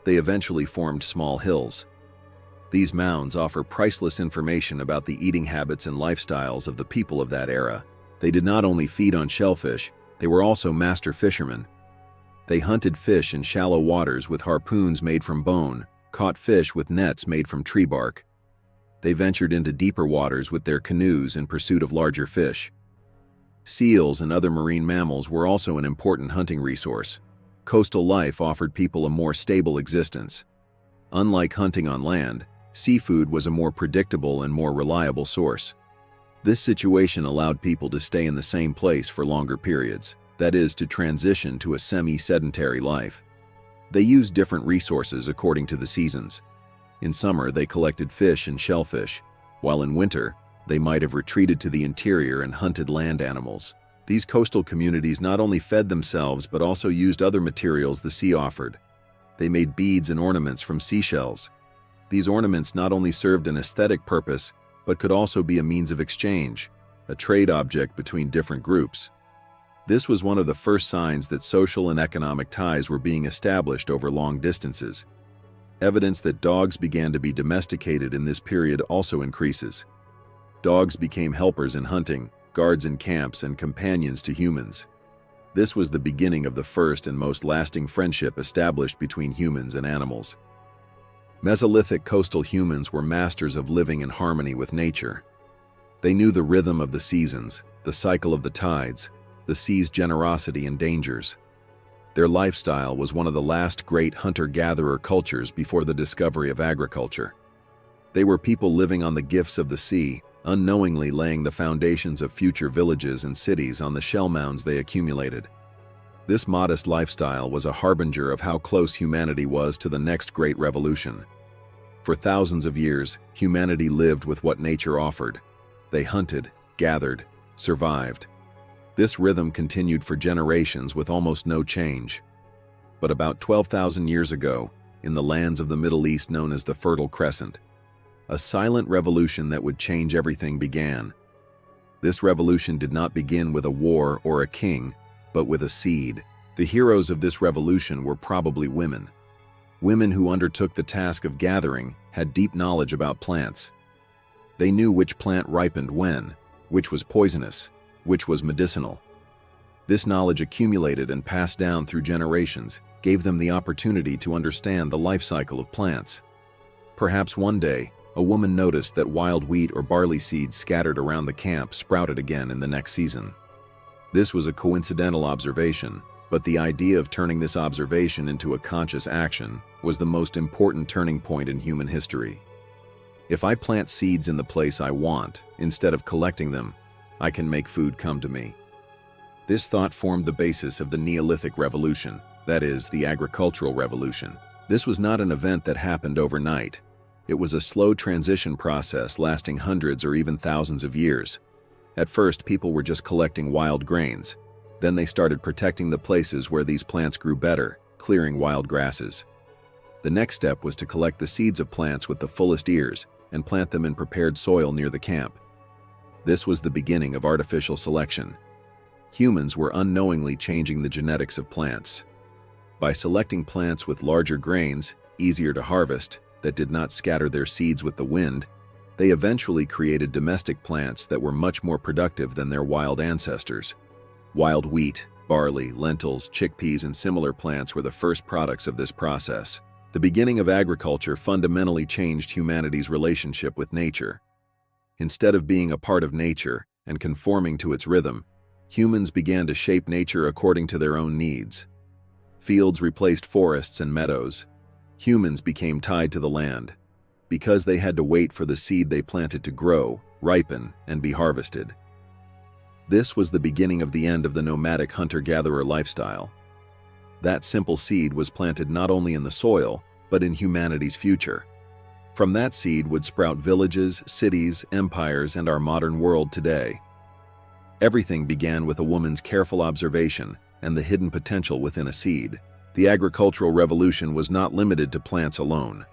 they eventually formed small hills. These mounds offer priceless information about the eating habits and lifestyles of the people of that era. They did not only feed on shellfish, they were also master fishermen. They hunted fish in shallow waters with harpoons made from bone, caught fish with nets made from tree bark. They ventured into deeper waters with their canoes in pursuit of larger fish. Seals and other marine mammals were also an important hunting resource. Coastal life offered people a more stable existence. Unlike hunting on land, seafood was a more predictable and more reliable source. This situation allowed people to stay in the same place for longer periods, that is, to transition to a semi-sedentary life. They used different resources according to the seasons. In summer, they collected fish and shellfish, while in winter, they might have retreated to the interior and hunted land animals. These coastal communities not only fed themselves but also used other materials the sea offered. They made beads and ornaments from seashells. These ornaments not only served an aesthetic purpose, but could also be a means of exchange, a trade object between different groups. This was one of the first signs that social and economic ties were being established over long distances. Evidence that dogs began to be domesticated in this period also increases. Dogs became helpers in hunting, guards in camps, and companions to humans. This was the beginning of the first and most lasting friendship established between humans and animals. Mesolithic coastal humans were masters of living in harmony with nature. They knew the rhythm of the seasons, the cycle of the tides, the sea's generosity and dangers. Their lifestyle was one of the last great hunter-gatherer cultures before the discovery of agriculture. They were people living on the gifts of the sea, unknowingly laying the foundations of future villages and cities on the shell mounds they accumulated. This modest lifestyle was a harbinger of how close humanity was to the next great revolution. For thousands of years, humanity lived with what nature offered. They hunted, gathered, survived. This rhythm continued for generations with almost no change. But about 12,000 years ago, in the lands of the Middle East known as the Fertile Crescent, a silent revolution that would change everything began. This revolution did not begin with a war or a king, but with a seed. The heroes of this revolution were probably women. Women who undertook the task of gathering had deep knowledge about plants. They knew which plant ripened when, which was poisonous, which was medicinal. This knowledge accumulated and passed down through generations, gave them the opportunity to understand the life cycle of plants. Perhaps one day, a woman noticed that wild wheat or barley seeds scattered around the camp sprouted again in the next season. This was a coincidental observation, but the idea of turning this observation into a conscious action was the most important turning point in human history. If I plant seeds in the place I want, instead of collecting them, I can make food come to me. This thought formed the basis of the Neolithic Revolution, that is, the agricultural revolution. This was not an event that happened overnight. It was a slow transition process lasting hundreds or even thousands of years. At first, people were just collecting wild grains. Then they started protecting the places where these plants grew better, clearing wild grasses. The next step was to collect the seeds of plants with the fullest ears and plant them in prepared soil near the camp. This was the beginning of artificial selection. Humans were unknowingly changing the genetics of plants. By selecting plants with larger grains, easier to harvest, that did not scatter their seeds with the wind, they eventually created domestic plants that were much more productive than their wild ancestors. Wild wheat, barley, lentils, chickpeas, and similar plants were the first products of this process. The beginning of agriculture fundamentally changed humanity's relationship with nature. Instead of being a part of nature and conforming to its rhythm, humans began to shape nature according to their own needs. Fields replaced forests and meadows. Humans became tied to the land, because they had to wait for the seed they planted to grow, ripen, and be harvested. This was the beginning of the end of the nomadic hunter-gatherer lifestyle. That simple seed was planted not only in the soil, but in humanity's future. From that seed would sprout villages, cities, empires, and our modern world today. Everything began with a woman's careful observation and the hidden potential within a seed. The agricultural revolution was not limited to plants alone.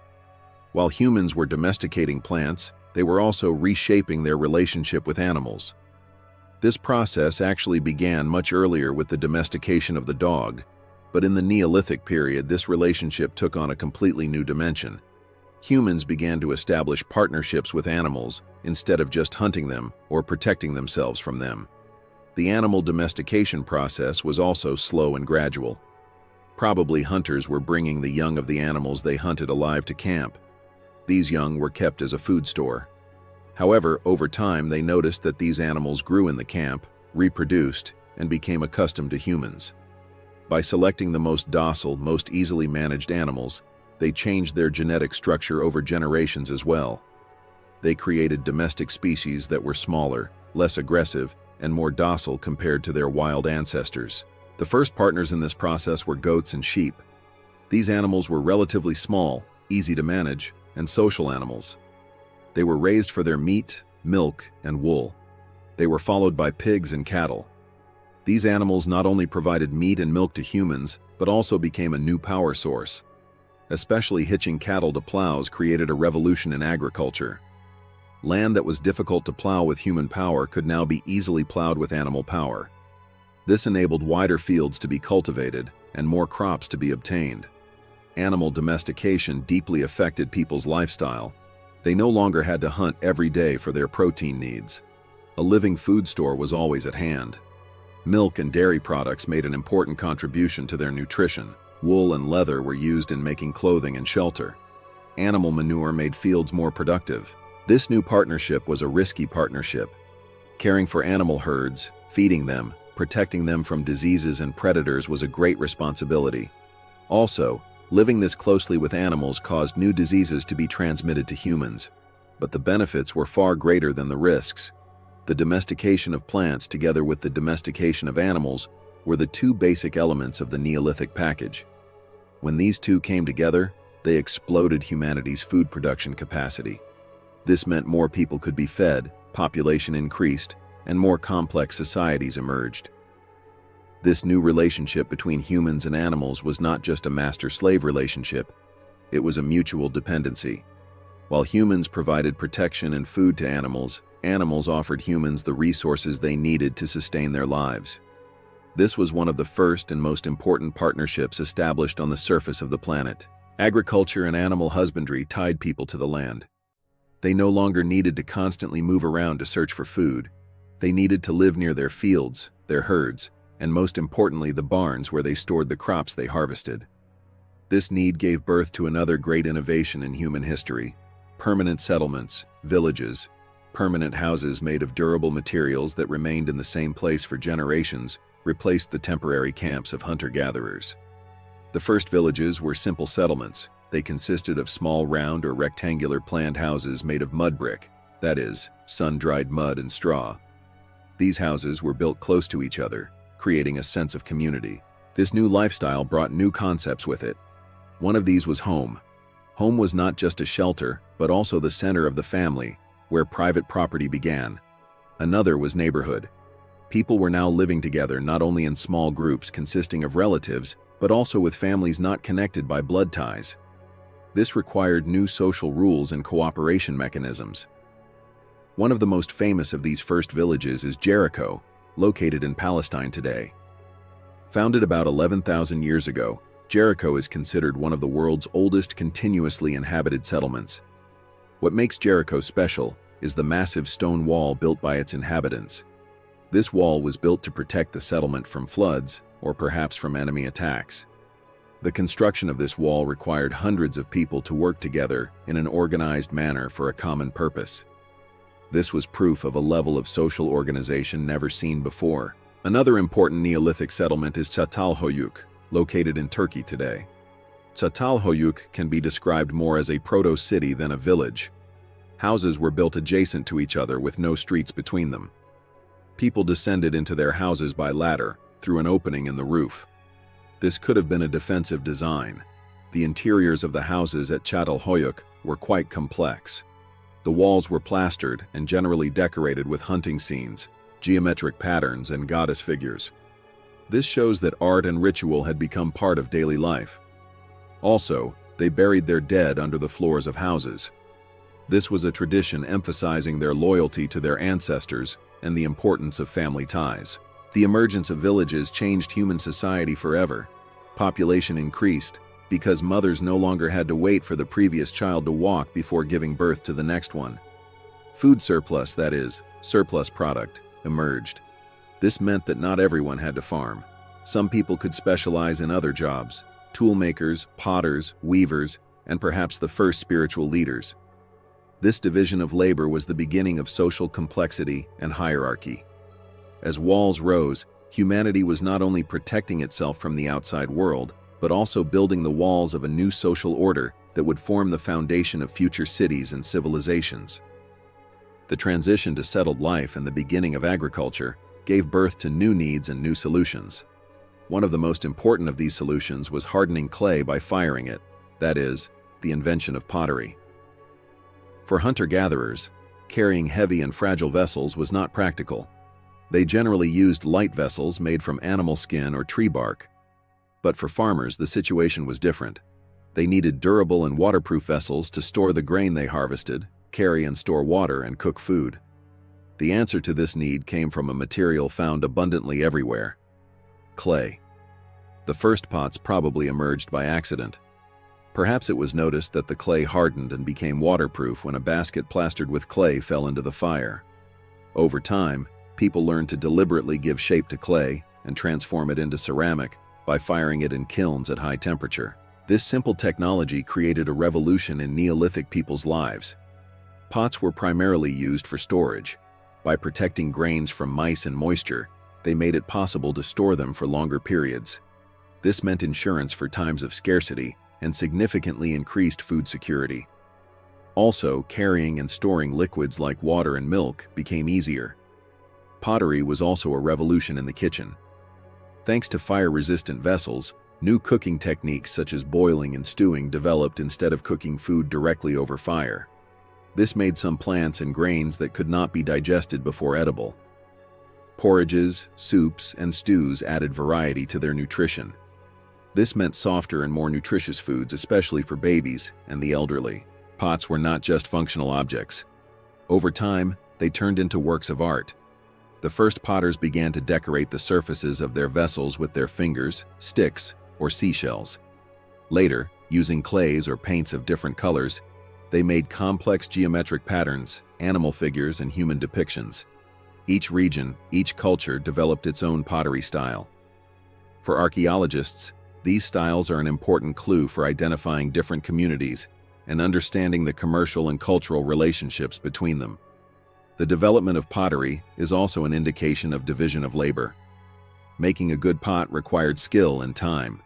While humans were domesticating plants, they were also reshaping their relationship with animals. This process actually began much earlier with the domestication of the dog, but in the Neolithic period, this relationship took on a completely new dimension. Humans began to establish partnerships with animals instead of just hunting them or protecting themselves from them. The animal domestication process was also slow and gradual. Probably hunters were bringing the young of the animals they hunted alive to camp. These young were kept as a food store. However, over time they noticed that these animals grew in the camp, reproduced, and became accustomed to humans. By selecting the most docile, most easily managed animals, they changed their genetic structure over generations as well. They created domestic species that were smaller, less aggressive, and more docile compared to their wild ancestors. The first partners in this process were goats and sheep. These animals were relatively small, easy to manage, and social animals. They were raised for their meat, milk, and wool. They were followed by pigs and cattle. These animals not only provided meat and milk to humans, but also became a new power source. Especially hitching cattle to plows created a revolution in agriculture. Land that was difficult to plow with human power could now be easily plowed with animal power. This enabled wider fields to be cultivated and more crops to be obtained. Animal domestication deeply affected people's lifestyle. They no longer had to hunt every day for their protein needs. A living food store was always at hand. Milk and dairy products made an important contribution to their nutrition. Wool and leather were used in making clothing and shelter. Animal manure made fields more productive. This new partnership was a risky partnership. Caring for animal herds, feeding them, protecting them from diseases and predators was a great responsibility. Also, living this closely with animals caused new diseases to be transmitted to humans. But the benefits were far greater than the risks. The domestication of plants together with the domestication of animals were the two basic elements of the Neolithic package. When these two came together, they exploded humanity's food production capacity. This meant more people could be fed, population increased, and more complex societies emerged. This new relationship between humans and animals was not just a master-slave relationship, it was a mutual dependency. While humans provided protection and food to animals, animals offered humans the resources they needed to sustain their lives. This was one of the first and most important partnerships established on the surface of the planet. Agriculture and animal husbandry tied people to the land. They no longer needed to constantly move around to search for food. They needed to live near their fields, their herds, and most importantly, the barns where they stored the crops they harvested. This need gave birth to another great innovation in human history: permanent settlements, villages. Permanent houses made of durable materials that remained in the same place for generations replaced the temporary camps of hunter-gatherers. The first villages were simple settlements. They consisted of small round or rectangular planned houses made of mud brick, that is, sun-dried mud and straw. These houses were built close to each other, creating a sense of community. This new lifestyle brought new concepts with it. One of these was home. Home was not just a shelter, but also the center of the family, where private property began. Another was neighborhood. People were now living together not only in small groups consisting of relatives, but also with families not connected by blood ties. This required new social rules and cooperation mechanisms. One of the most famous of these first villages is Jericho, located in Palestine today. Founded about 11,000 years ago, Jericho is considered one of the world's oldest continuously inhabited settlements. What makes Jericho special is the massive stone wall built by its inhabitants. This wall was built to protect the settlement from floods, or perhaps from enemy attacks. The construction of this wall required hundreds of people to work together in an organized manner for a common purpose. This was proof of a level of social organization never seen before. Another important Neolithic settlement is Çatalhöyük, located in Turkey today. Çatalhöyük can be described more as a proto-city than a village. Houses were built adjacent to each other with no streets between them. People descended into their houses by ladder, through an opening in the roof. This could have been a defensive design. The interiors of the houses at Çatalhöyük were quite complex. The walls were plastered and generally decorated with hunting scenes, geometric patterns, and goddess figures. This shows that art and ritual had become part of daily life. Also, they buried their dead under the floors of houses. This was a tradition emphasizing their loyalty to their ancestors and the importance of family ties. The emergence of villages changed human society forever. Population increased because mothers no longer had to wait for the previous child to walk before giving birth to the next one. Food surplus, that is, surplus product, emerged. This meant that not everyone had to farm. Some people could specialize in other jobs: toolmakers, potters, weavers, and perhaps the first spiritual leaders. This division of labor was the beginning of social complexity and hierarchy. As walls rose, humanity was not only protecting itself from the outside world, but also building the walls of a new social order that would form the foundation of future cities and civilizations. The transition to settled life and the beginning of agriculture gave birth to new needs and new solutions. One of the most important of these solutions was hardening clay by firing it, that is, the invention of pottery. For hunter-gatherers, carrying heavy and fragile vessels was not practical. They generally used light vessels made from animal skin or tree bark. But for farmers, the situation was different. They needed durable and waterproof vessels to store the grain they harvested, carry and store water, and cook food. The answer to this need came from a material found abundantly everywhere: clay. The first pots probably emerged by accident. Perhaps it was noticed that the clay hardened and became waterproof when a basket plastered with clay fell into the fire. Over time, people learned to deliberately give shape to clay and transform it into ceramic by firing it in kilns at high temperature. This simple technology created a revolution in Neolithic people's lives. Pots were primarily used for storage. By protecting grains from mice and moisture, they made it possible to store them for longer periods. This meant insurance for times of scarcity and significantly increased food security. Also, carrying and storing liquids like water and milk became easier. Pottery was also a revolution in the kitchen. Thanks to fire-resistant vessels, new cooking techniques such as boiling and stewing developed instead of cooking food directly over fire. This made some plants and grains that could not be digested before edible. Porridges, soups, and stews added variety to their nutrition. This meant softer and more nutritious foods, especially for babies and the elderly. Pots were not just functional objects. Over time, they turned into works of art. The first potters began to decorate the surfaces of their vessels with their fingers, sticks, or seashells. Later, Using clays or paints of different colors, they made complex geometric patterns, animal figures, and human depictions. Each region, each culture developed its own pottery style. For archaeologists, these styles are an important clue for identifying different communities and understanding the commercial and cultural relationships between them. The development of pottery is also an indication of division of labor. Making a good pot required skill and time.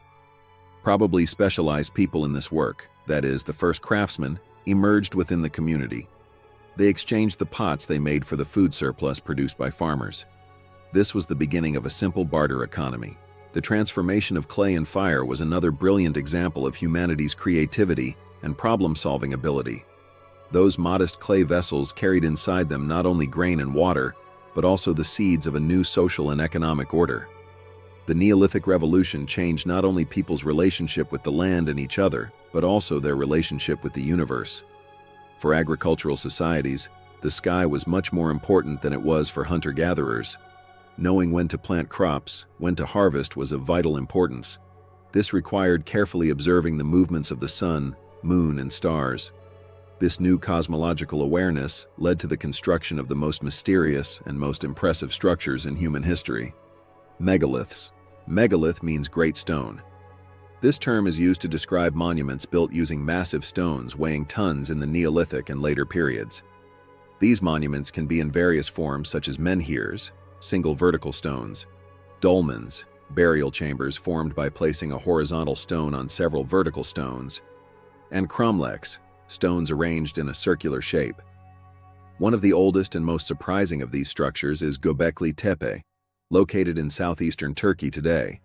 Probably specialized people in this work, that is, the first craftsmen, emerged within the community. They exchanged the pots they made for the food surplus produced by farmers. This was the beginning of a simple barter economy. The transformation of clay and fire was another brilliant example of humanity's creativity and problem-solving ability. Those modest clay vessels carried inside them not only grain and water, but also the seeds of a new social and economic order. The Neolithic Revolution changed not only people's relationship with the land and each other, but also their relationship with the universe. For agricultural societies, the sky was much more important than it was for hunter-gatherers. Knowing when to plant crops, when to harvest was of vital importance. This required carefully observing the movements of the sun, moon, and stars. This new cosmological awareness led to the construction of the most mysterious and most impressive structures in human history. Megaliths. Megalith means great stone. This term is used to describe monuments built using massive stones weighing tons in the Neolithic and later periods. These monuments can be in various forms such as menhirs, single vertical stones, dolmens, burial chambers formed by placing a horizontal stone on several vertical stones, and cromlechs, stones arranged in a circular shape. One of the oldest and most surprising of these structures is Göbekli Tepe, located in southeastern Turkey today.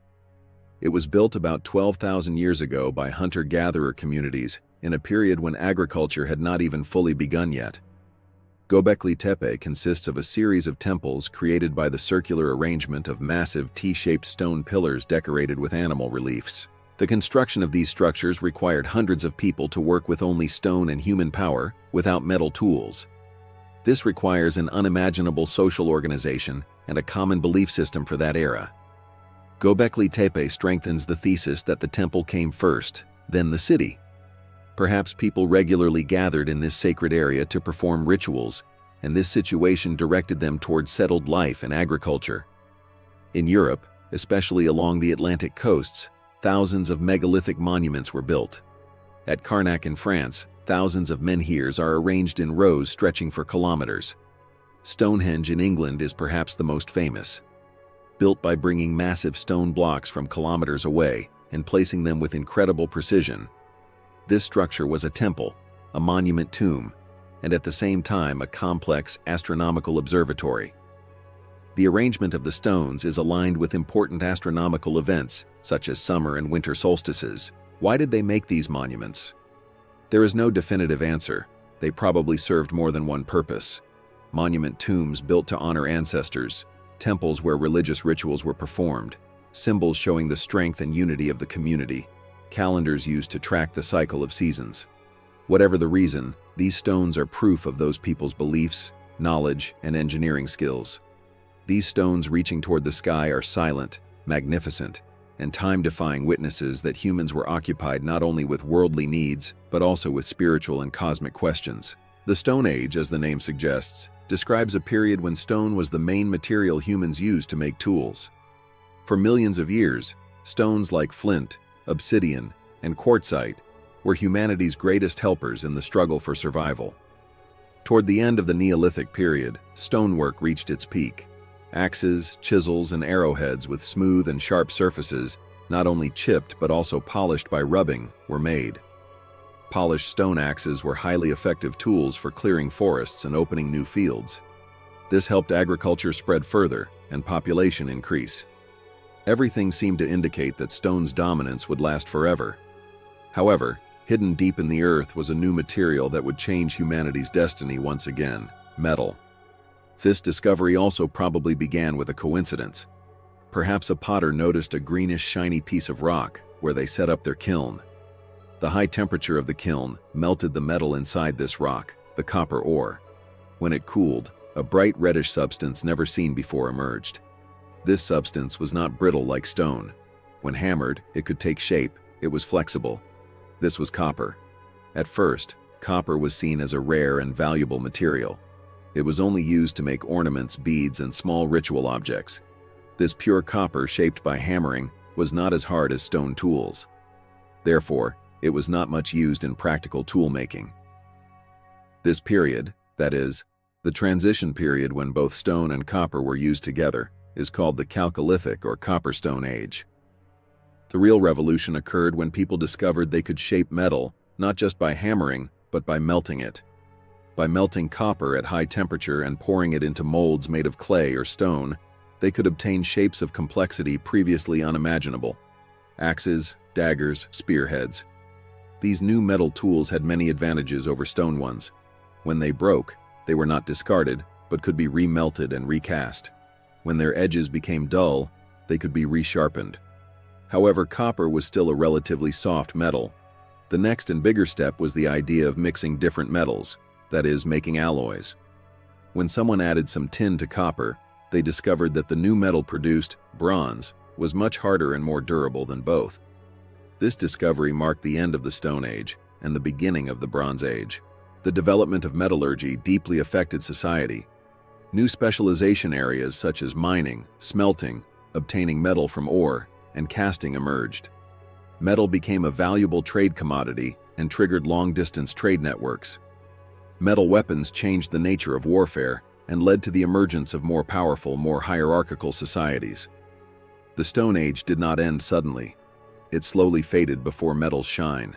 It was built about 12,000 years ago by hunter-gatherer communities in a period when agriculture had not even fully begun yet. Göbekli Tepe consists of a series of temples created by the circular arrangement of massive T-shaped stone pillars decorated with animal reliefs. The construction of these structures required hundreds of people to work with only stone and human power, without metal tools. This requires an unimaginable social organization and a common belief system for that era. Göbekli Tepe strengthens the thesis that the temple came first, then the city. Perhaps people regularly gathered in this sacred area to perform rituals, and this situation directed them toward settled life and agriculture. In Europe, especially along the Atlantic coasts, thousands of megalithic monuments were built. At Carnac in France, thousands of menhirs are arranged in rows stretching for kilometers. Stonehenge in England is perhaps the most famous. Built by bringing massive stone blocks from kilometers away and placing them with incredible precision, this structure was a temple, a monument tomb, and at the same time a complex astronomical observatory. The arrangement of the stones is aligned with important astronomical events, such as summer and winter solstices. Why did they make these monuments? There is no definitive answer. They probably served more than one purpose. Monument tombs built to honor ancestors, temples where religious rituals were performed, symbols showing the strength and unity of the community, calendars used to track the cycle of seasons. Whatever the reason, these stones are proof of those people's beliefs, knowledge, and engineering skills. These stones reaching toward the sky are silent, magnificent, and time-defying witnesses that humans were occupied not only with worldly needs, but also with spiritual and cosmic questions. The Stone Age, as the name suggests, describes a period when stone was the main material humans used to make tools. For millions of years, stones like flint, obsidian, and quartzite were humanity's greatest helpers in the struggle for survival. Toward the end of the Neolithic period, stonework reached its peak. Axes, chisels, and arrowheads with smooth and sharp surfaces, not only chipped but also polished by rubbing, were made. Polished stone axes were highly effective tools for clearing forests and opening new fields. This helped agriculture spread further and population increase. Everything seemed to indicate that stone's dominance would last forever. However, hidden deep in the earth was a new material that would change humanity's destiny once again: metal. This discovery also probably began with a coincidence. Perhaps a potter noticed a greenish shiny piece of rock where they set up their kiln. The high temperature of the kiln melted the metal inside this rock, the copper ore. When it cooled, a bright reddish substance never seen before emerged. This substance was not brittle like stone. When hammered, it could take shape. It was flexible. This was copper. At first, copper was seen as a rare and valuable material. It was only used to make ornaments, beads, and small ritual objects. This pure copper, shaped by hammering, was not as hard as stone tools. Therefore, it was not much used in practical tool-making. This period, that is, the transition period when both stone and copper were used together, is called the Chalcolithic or Copperstone Age. The real revolution occurred when people discovered they could shape metal, not just by hammering, but by melting it. By melting copper at high temperature and pouring it into molds made of clay or stone, they could obtain shapes of complexity previously unimaginable. Axes, daggers, spearheads. These new metal tools had many advantages over stone ones. When they broke, they were not discarded, but could be remelted and recast. When their edges became dull, they could be resharpened. However, copper was still a relatively soft metal. The next and bigger step was the idea of mixing different metals, that is, making alloys. When someone added some tin to copper, they discovered that the new metal produced, bronze, was much harder and more durable than both. This discovery marked the end of the Stone Age and the beginning of the Bronze Age. The development of metallurgy deeply affected society. New specialization areas such as mining, smelting, obtaining metal from ore, and casting emerged. Metal became a valuable trade commodity and triggered long-distance trade networks. Metal weapons changed the nature of warfare and led to the emergence of more powerful, more hierarchical societies. The Stone Age did not end suddenly. It slowly faded before metals shine.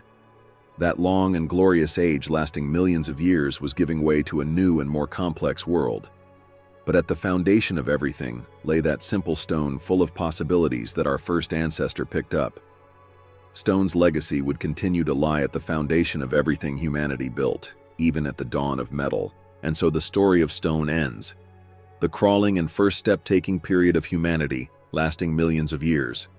That long and glorious age lasting millions of years was giving way to a new and more complex world. But at the foundation of everything lay that simple stone full of possibilities that our first ancestor picked up. Stone's legacy would continue to lie at the foundation of everything humanity built, even at the dawn of metal. And so the story of stone ends. The crawling and first step-taking period of humanity, lasting millions of years.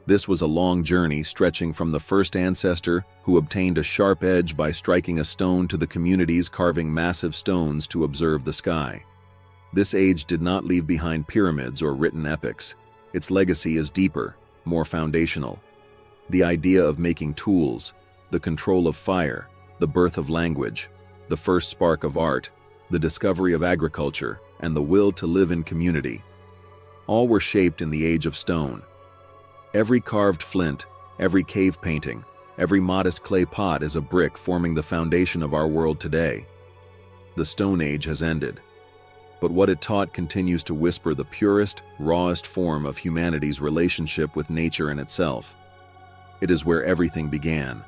This was a long journey stretching from the first ancestor who obtained a sharp edge by striking a stone to the communities carving massive stones to observe the sky. This age did not leave behind pyramids or written epics. Its legacy is deeper, more foundational. The idea of making tools, the control of fire, the birth of language, the first spark of art, the discovery of agriculture, and the will to live in community. All were shaped in the age of stone. Every carved flint, every cave painting, every modest clay pot is a brick forming the foundation of our world today. The Stone Age has ended. But what it taught continues to whisper the purest, rawest form of humanity's relationship with nature and itself. It is where everything began.